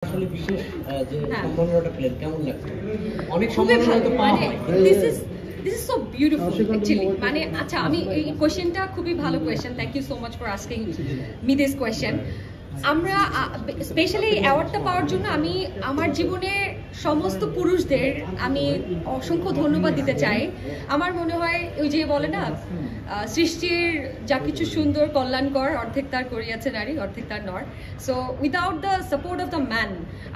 আসলে বিশেষ যে সম্মাননাটা পেলেন কেমন লাগছে? অনেক সম্মাননা তো পাওয়া হয়। This is so beautiful actually. মানে আচ্ছা আমি এই কোশ্চেনটা খুবই ভালো question. Thank you so much for asking me this question. আমরা স্পেশালি অ্যাওয়ার্ডটা পাওয়ার জন্য আমি আমার জীবনে সমস্ত পুরুষদের আমি অসংখ্য ধন্যবাদ দিতে চাই। আমার মনে হয় ওই যে বলে না সৃষ্টির যা কিছু সুন্দর কল্যাণকর অর্ধেক তার করিয়াছে নারী অর্ধেক তার নর। So without the support of the man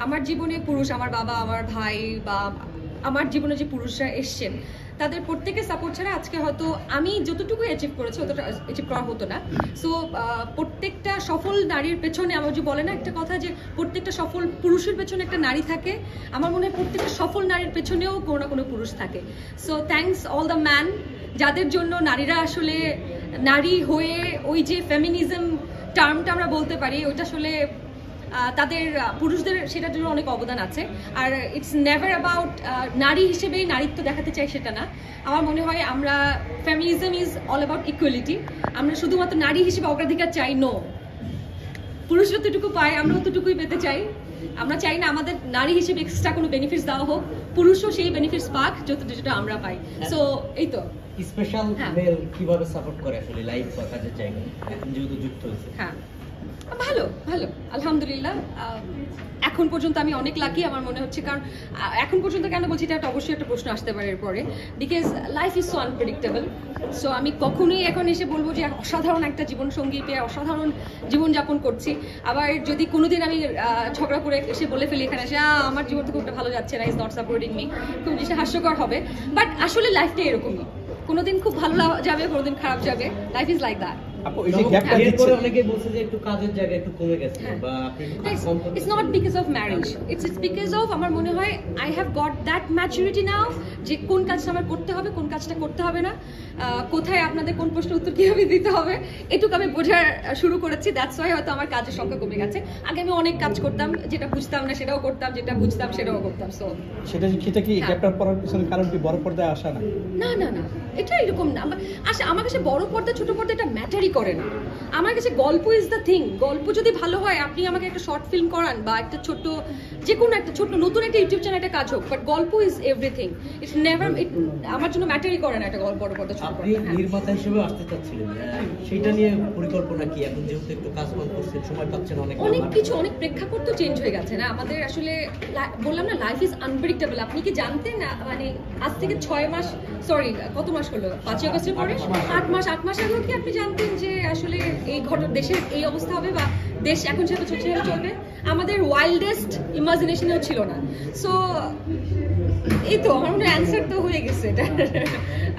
আমার জীবনে পুরুষ আমার বাবা আমার ভাই বা আমার জীবনে যে পুরুষরা এসছেন তাদের প্রত্যেকের সাপোর্ট ছাড়া আজকে হয়তো আমি যতটুকু অ্যাচিভ করেছি অতটা অ্যাচিভ করা হতো না। সো প্রত্যেকটা সফল নারীর পেছনে আমার যে বলে না একটা কথা যে প্রত্যেকটা সফল পুরুষের পেছনে একটা নারী থাকে, আমার মনে হয় প্রত্যেকটা সফল নারীর পেছনেও কোনো না কোনো পুরুষ থাকে। So thanks all the man যাদের জন্য নারীরা আসলে নারী হয়ে ওই যে ফেমিনিজম টার্মটা আমরা বলতে পারি ওইটা আসলে তাদের পুরুষদের সেটার জন্য অনেক অবদান আছে। আর ইটস নেভার অ্যাবাউট নারী হিসেবেই নারীত্ব দেখাতে চাই সেটা না। আমার মনে হয় আমরা feminism is all about equality. আমরা শুধুমাত্র নারী হিসেবে অগ্রাধিকার চাই নো, পুরুষ যতটুকু পায় আমরা ততটুকুই পেতে চাই। আমরা চাই না আমাদের নারী হিসেবে এক্সট্রা কোনো বেনিফিটস দেওয়া হোক, পুরুষও সেই বেনিফিটস পাক যতটা আমরা পাই। সো এই তো স্পেশাল মেল কিভাবে সাপোর্ট করে আসলে লাইফ বা কাজের জায়গায় এখন যেহেতু যুক্ত হয়েছে? হ্যাঁ ভালো ভালো আলহামদুলিল্লাহ। এখন পর্যন্ত আমি অনেক লাকি আমার মনে হচ্ছে, কারণ এখন পর্যন্ত কেন বলছি এটা অবশ্যই একটা প্রশ্ন আসতে পারে এরপরে, because life is so unpredictable. So আমি কখনোই এখন এসে বলবো যে অসাধারণ একটা জীবনসঙ্গী পেয়ে অসাধারণ জীবনযাপন করছি, আবার যদি কোনোদিন আমি ঝগড়া করে এসে বলে ফেলি এখানে এসে আমার জীবন থেকে ভালো যাচ্ছে না, ইজ নট সাপোর্টিং মি, খুব জিনিসটা হাস্যকর হবে। বাট আসলে লাইফটা এরকমই, কোনোদিন খুব ভালো যাবে কোনোদিন খারাপ যাবে, life is like that. It's not because of marriage. It's because of আমার মনে হয় I have got that maturity now যে কোন কাজটা আমার করতে হবে কোন কাজটা করতে হবে না, কোথায় আপনাদের কোন প্রশ্নের উত্তর কিভাবে দিতে হবে এটুকু আমি বোঝার শুরু করেছি। দ্যাটস ওয়াই হয়তো আমার কাজের সংখ্যা কমে গেছে। আগে আমি অনেক কাজ করতাম, যেটা বুঝতাম না সেটাও করতাম, যেটা বুঝতাম সেটাও করতাম। সো সেটা কি চ্যাপ্টার পড়ার পিছনে কারণ কি বড় পর্দায় আসা না? না না এটা এরকম না। আমার কাছে বড় পর্দা ছোট পর্দা এটা ম্যাটারই করে না। আমার কাছে গল্প ইজ দ্য থিং। গল্প যদি ভালো হয়, আপনি আমাকে একটা শর্ট ফিল্ম করান বা একটা ছোট যে কোনো একটা ছোট নতুন একটা ইউটিউব চ্যানেল একটা কাজ হোক, বাট গল্প ইজ এভরিথিং। ইটস নেভার আমার জন্য ম্যাটারই করে না একটা গল্প বড় পর্দা ছোট পর্দা। আপনি নির্মাতা হিসেবে আসতে চাচ্ছিলেন, সেটা নিয়ে পরিকল্পনা কি? এখন যেহেতু একটু কাজ করছেন সময় পাচ্ছেন, অনেক কিছু অনেক প্রেক্ষাপট তো চেঞ্জ হয়ে গেছে না আমাদের। আসলে বললাম না লাইফ ইজ আনপ্রেডিক্টেবল। আপনি কি জানতেন না মানে আজ থেকে 6 মাস সরি কত মাস হলো 5 আগস্টের পরে 8 মাস আগেও কি আপনি জানতেন যে আসলে এই দেশের এই অবস্থা হবে বা দেশ এখন সেটা চলবে? আমাদের ওয়াইল্ডেস্ট ইমাজিনেশনেও ছিল না। সো এই তো আমার মনে অ্যান্সার তো হয়ে গেছে এটা।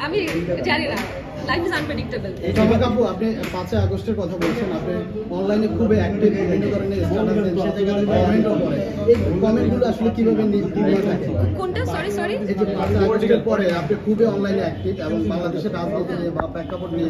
আমি জানি না, লাইফ ইজ আনপ্রেডিক্টেবল। আপু আপনি 5 আগস্টের কথা বলছেন, আপনি অনলাইনে খুবই অ্যাক্টিভ, বিভিন্ন ধরনের স্ট্যাটাস দেন, সেই জায়গায় কমেন্টও করেন। এই কমেন্টগুলো আসলে কিভাবে নিয়ে থাকে? কোনটা? সরি এই যে 5 আগস্টের পরে আপনি খুবই অনলাইনে অ্যাক্টিভ এবং বাংলাদেশের রাজনীতি নিয়ে বা প্রেক্ষাপট নিয়ে